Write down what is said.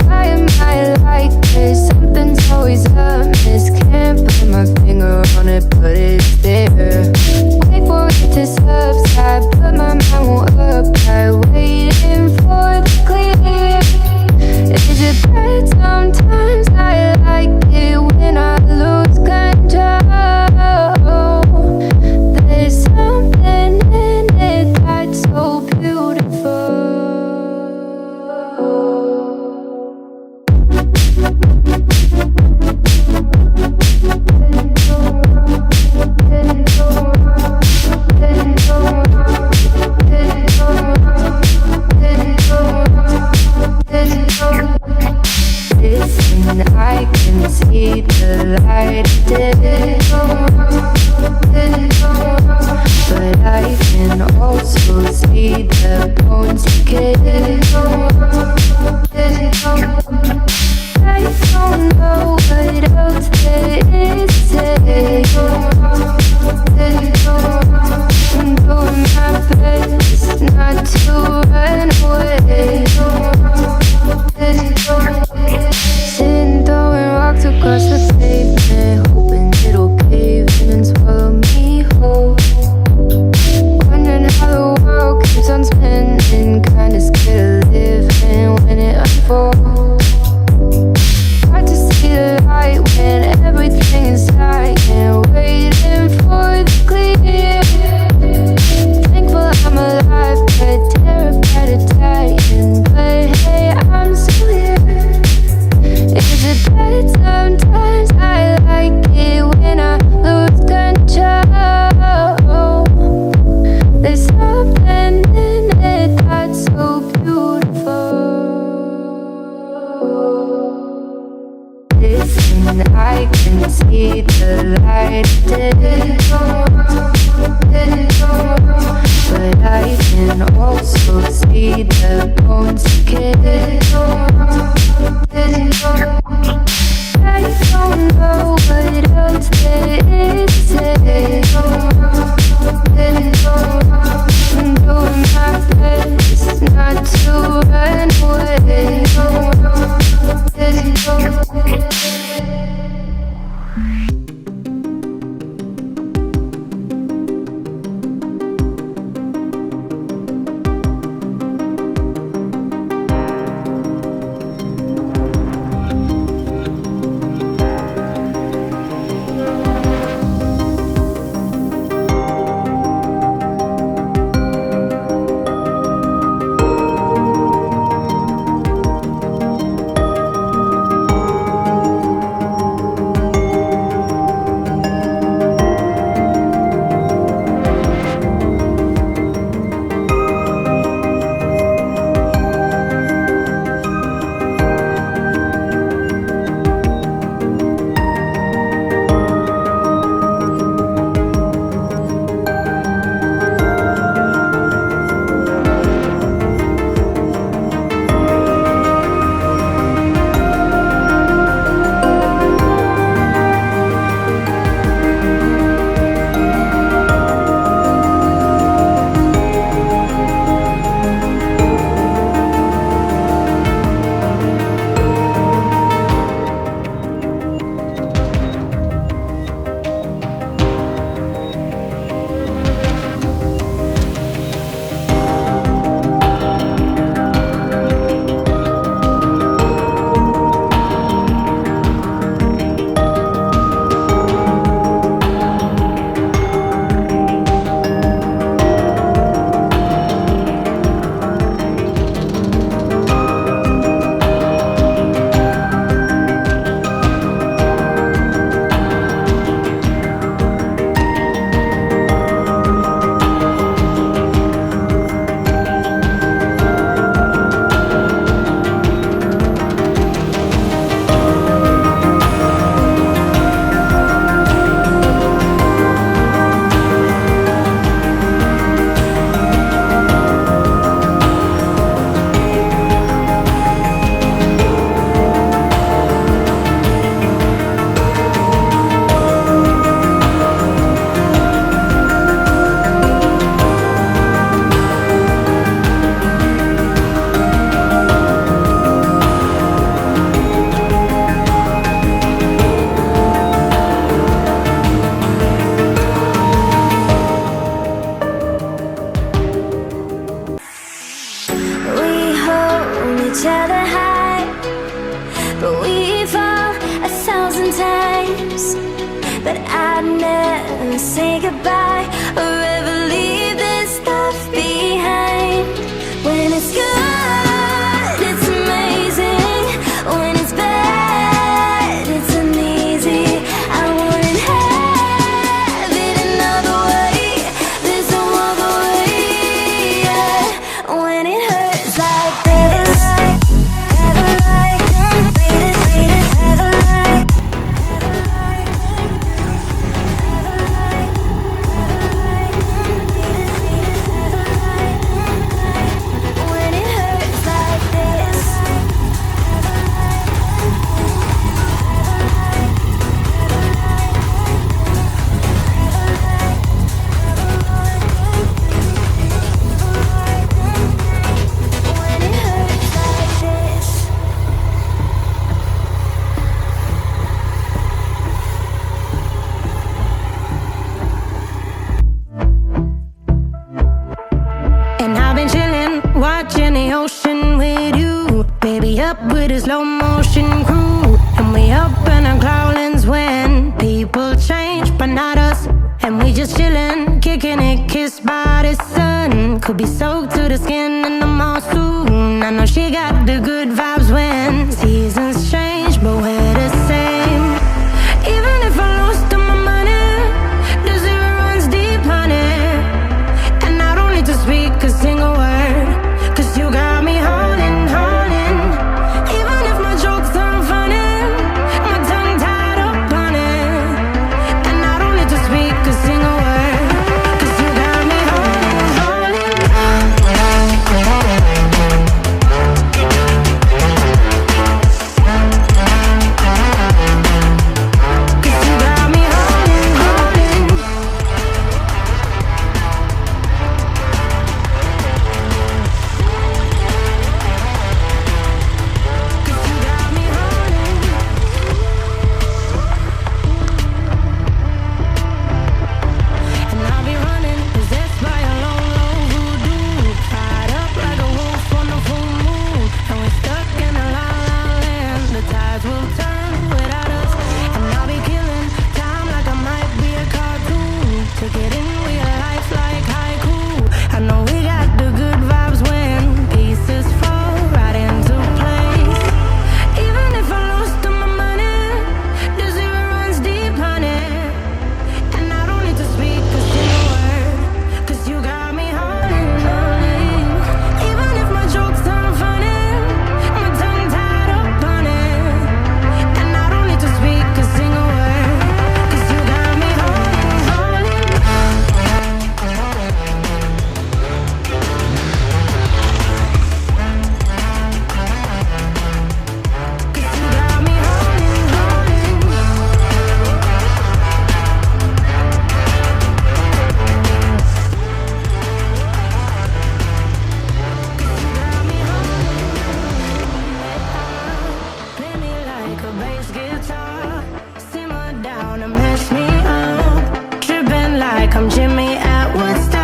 Why am I like this? Something's always amiss. Can't put my finger on it, but it's there. Wait for it to subside, but my mind won't apply. Waiting for the clear. Is it bad? Sometimes I like it when I lose control. There's something in it that's so beautiful. Listen, I can see the light dim, but I can also see the bones decay. I don't know what else there is to say. I'm doing my best not to run away. Sitting throwing rocks across the pavement, hoping it'll cave in and swallow me whole. Wondering how the world keeps on spinning, kinda scared of living when it unfolds. Hard to see the light when everything is dying, waiting for the clear. Thankful I'm alive, but terrified of dying. But hey, I'm still here. Is it bad? Sometimes I like it when I lose control. There's something in it that's so beautiful. Listen, I can see the light dim, but I can also see the bones decay. I don't know what else there is to say. I'm doing my best not to run away. each other high, but we fall 1,000 times. But I'd never say goodbye or ever leave this stuff behind. When it's good, it's amazing. When it's bad, it's uneasy. I wouldn't have it another way. There's no other way, yeah. When it hurts like this, have a light, have a light. When it hurts like this. When it hurts like this. And I've been chillin', watching the ocean with you. Baby, up with a slow motion crew. And we up in our clouds when people change, but not us. And we just chillin', kicking it, kissed by the sun. Could be soaked to the skin in the mall soon. I know she got the good vibes when seasons change, but we're the same. Even if I lost all my money, the zero runs deep, honey. And I don't need to speak a single word, 'cause you got me holding, holding. Even if my jokes aren't funny, my tongue tied up on it. And I don't need to speak a single word, 'cause you got me holding, holding. 'Cause you got me holding, holding. And I'll be running, possessed by a low, low voodoo. Tied up like a wolf on the full moon. And we're stuck in a la la land. The tides will turn without us. And I'll be killing time like I might be a cartoon. Take it in real life like haiku. I know we got the good vibes when pieces fall right into place. Even if I lost all my money, the zero runs deep, honey. And I don't need to speak a single word, 'cause you got me holding, holding. Even if my jokes aren't funny, my tongue tied up on it. And I don't need to speak a single word, 'cause you got me holding, holding. 'Cause you got me holding, holding. Play me like a bass guitar, simmer down and mess me up. Tripping like I'm Jimmy at Woodstock.